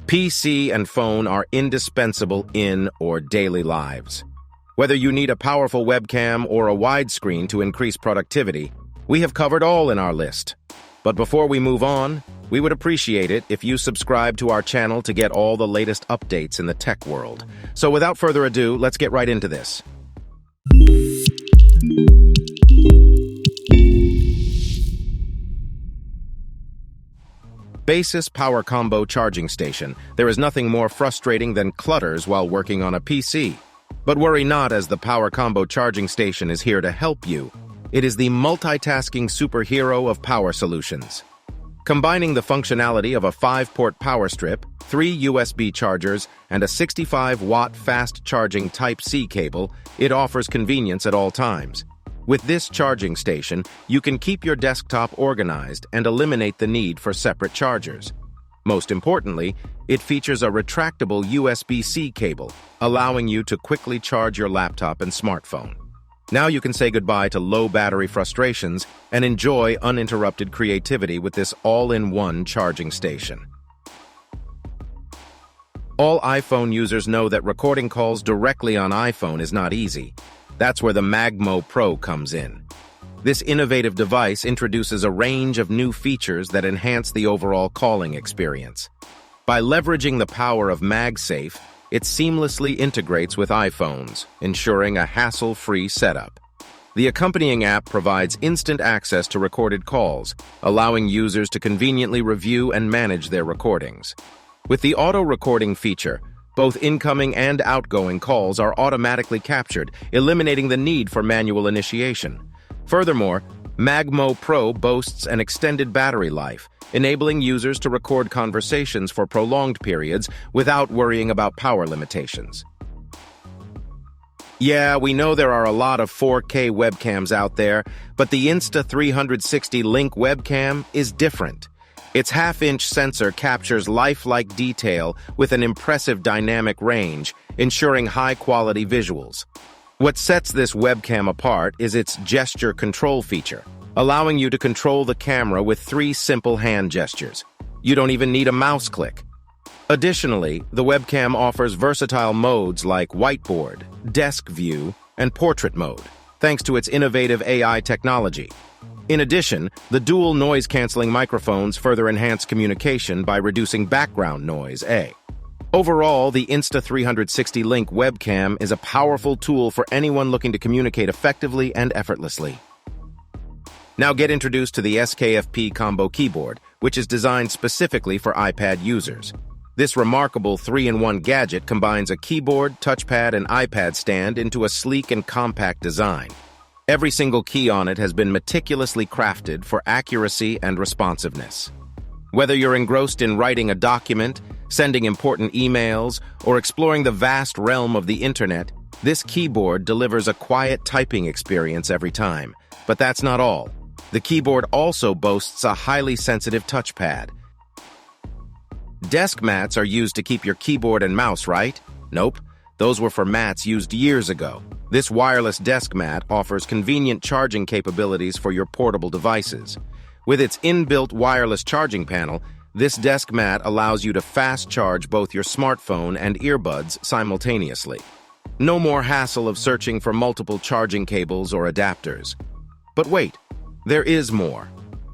PC and phone are indispensable in our daily lives. Whether you need a powerful webcam or a widescreen to increase productivity, we have covered all in our list. But before we move on, we would appreciate it if you subscribe to our channel to get all the latest updates in the tech world. So without further ado, let's get right into this. Baseus PowerCombo charging station. There is nothing more frustrating than clutters while working on a PC. But worry not, as the PowerCombo charging station is here to help you. It is the multitasking superhero of power solutions. Combining the functionality of a 5-port power strip, 3 USB chargers, and a 65-watt fast-charging Type-C cable, it offers convenience at all times. With this charging station, you can keep your desktop organized and eliminate the need for separate chargers. Most importantly, it features a retractable USB-C cable, allowing you to quickly charge your laptop and smartphone. Now you can say goodbye to low battery frustrations and enjoy uninterrupted creativity with this all-in-one charging station. All iPhone users know that recording calls directly on iPhone is not easy. That's where the Magmo Pro comes in. This innovative device introduces a range of new features that enhance the overall calling experience. By leveraging the power of Magsafe, it seamlessly integrates with iPhones, ensuring a hassle-free setup. The accompanying app provides instant access to recorded calls, allowing users to conveniently review and manage their recordings. With the auto-recording feature, both incoming and outgoing calls are automatically captured, eliminating the need for manual initiation. Furthermore, Magmo Pro boasts an extended battery life, enabling users to record conversations for prolonged periods without worrying about power limitations. Yeah, we know there are a lot of 4K webcams out there, but the Insta360 Link webcam is different. Its half-inch sensor captures lifelike detail with an impressive dynamic range, ensuring high-quality visuals. What sets this webcam apart is its gesture control feature, allowing you to control the camera with 3 simple hand gestures. You don't even need a mouse click. Additionally, the webcam offers versatile modes like whiteboard, desk view, and portrait mode, thanks to its innovative AI technology. In addition, the dual noise-canceling microphones further enhance communication by reducing background noise. Overall, the Insta360 Link webcam is a powerful tool for anyone looking to communicate effectively and effortlessly. Now get introduced to the SKFP combo keyboard, which is designed specifically for iPad users. This remarkable 3-in-1 gadget combines a keyboard, touchpad, and iPad stand into a sleek and compact design. Every single key on it has been meticulously crafted for accuracy and responsiveness. Whether you're engrossed in writing a document, sending important emails, or exploring the vast realm of the internet, this keyboard delivers a quiet typing experience every time. But that's not all. The keyboard also boasts a highly sensitive touchpad. Desk mats are used to keep your keyboard and mouse, right? Nope. Those were for mats used years ago. This wireless desk mat offers convenient charging capabilities for your portable devices. With its inbuilt wireless charging panel, this desk mat allows you to fast charge both your smartphone and earbuds simultaneously. No more hassle of searching for multiple charging cables or adapters. But wait, there is more.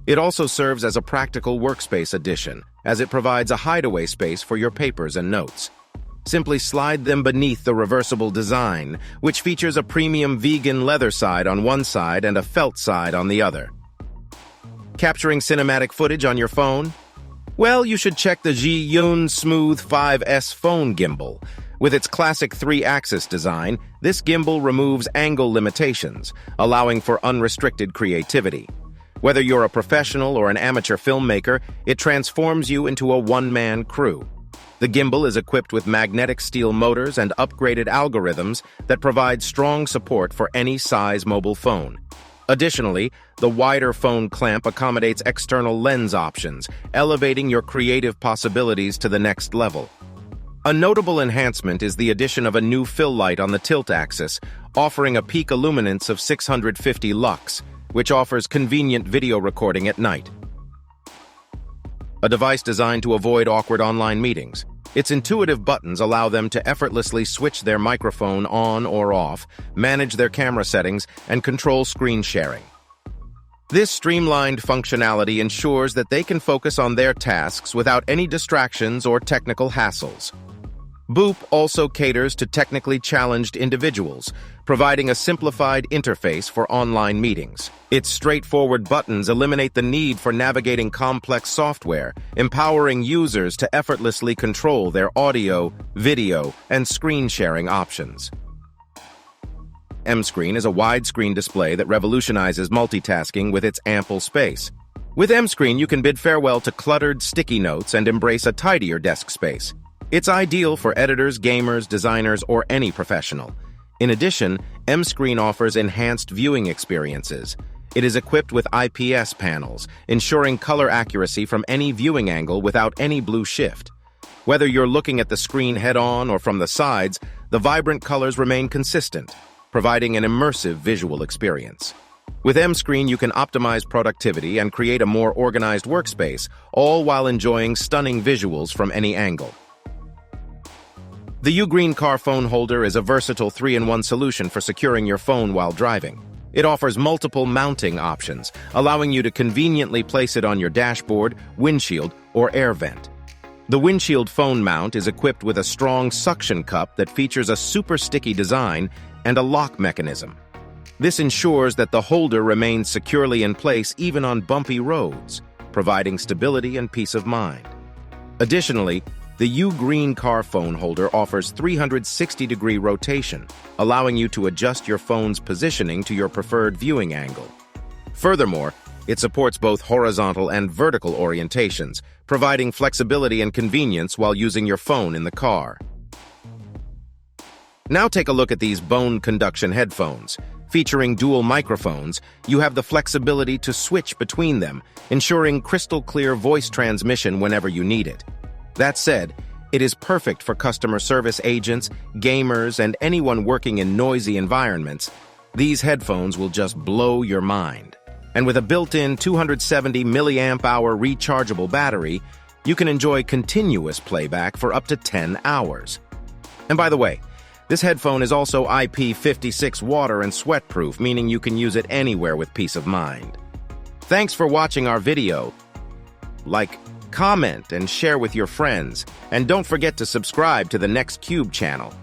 It also serves as a practical workspace addition, as it provides a hideaway space for your papers and notes. Simply slide them beneath the reversible design, which features a premium vegan leather side on one side and a felt side on the other. Capturing cinematic footage on your phone? Well, you should check the ZHIYUN Smooth 5S phone gimbal. With its classic 3-axis design, this gimbal removes angle limitations, allowing for unrestricted creativity. Whether you're a professional or an amateur filmmaker, it transforms you into a one-man crew. The gimbal is equipped with magnetic steel motors and upgraded algorithms that provide strong support for any size mobile phone. Additionally, the wider phone clamp accommodates external lens options, elevating your creative possibilities to the next level. A notable enhancement is the addition of a new fill light on the tilt axis, offering a peak illuminance of 650 lux, which offers convenient video recording at night. A device designed to avoid awkward online meetings. Its intuitive buttons allow them to effortlessly switch their microphone on or off, manage their camera settings, and control screen sharing. This streamlined functionality ensures that they can focus on their tasks without any distractions or technical hassles. Boop also caters to technically challenged individuals, providing a simplified interface for online meetings. Its straightforward buttons eliminate the need for navigating complex software, empowering users to effortlessly control their audio, video, and screen sharing options. MScreen is a widescreen display that revolutionizes multitasking with its ample space. With MScreen, you can bid farewell to cluttered sticky notes and embrace a tidier desk space. It's ideal for editors, gamers, designers, or any professional. In addition, MScreen offers enhanced viewing experiences. It is equipped with IPS panels, ensuring color accuracy from any viewing angle without any blue shift. Whether you're looking at the screen head-on or from the sides, the vibrant colors remain consistent, providing an immersive visual experience. With MScreen, you can optimize productivity and create a more organized workspace, all while enjoying stunning visuals from any angle. The UGREEN car phone holder is a versatile 3-in-1 solution for securing your phone while driving. It offers multiple mounting options, allowing you to conveniently place it on your dashboard, windshield, or air vent. The windshield phone mount is equipped with a strong suction cup that features a super sticky design and a lock mechanism. This ensures that the holder remains securely in place even on bumpy roads, providing stability and peace of mind. Additionally, the UGREEN car phone holder offers 360-degree rotation, allowing you to adjust your phone's positioning to your preferred viewing angle. Furthermore, it supports both horizontal and vertical orientations, providing flexibility and convenience while using your phone in the car. Now take a look at these bone conduction headphones. Featuring dual microphones, you have the flexibility to switch between them, ensuring crystal-clear voice transmission whenever you need it. That said, it is perfect for customer service agents, gamers, and anyone working in noisy environments. These headphones will just blow your mind. And with a built-in 270 milliamp-hour rechargeable battery, you can enjoy continuous playback for up to 10 hours. And by the way, this headphone is also IP56 water and sweat-proof, meaning you can use it anywhere with peace of mind. Thanks for watching our video. Like, comment, and share with your friends. And don't forget to subscribe to the Next Cube channel.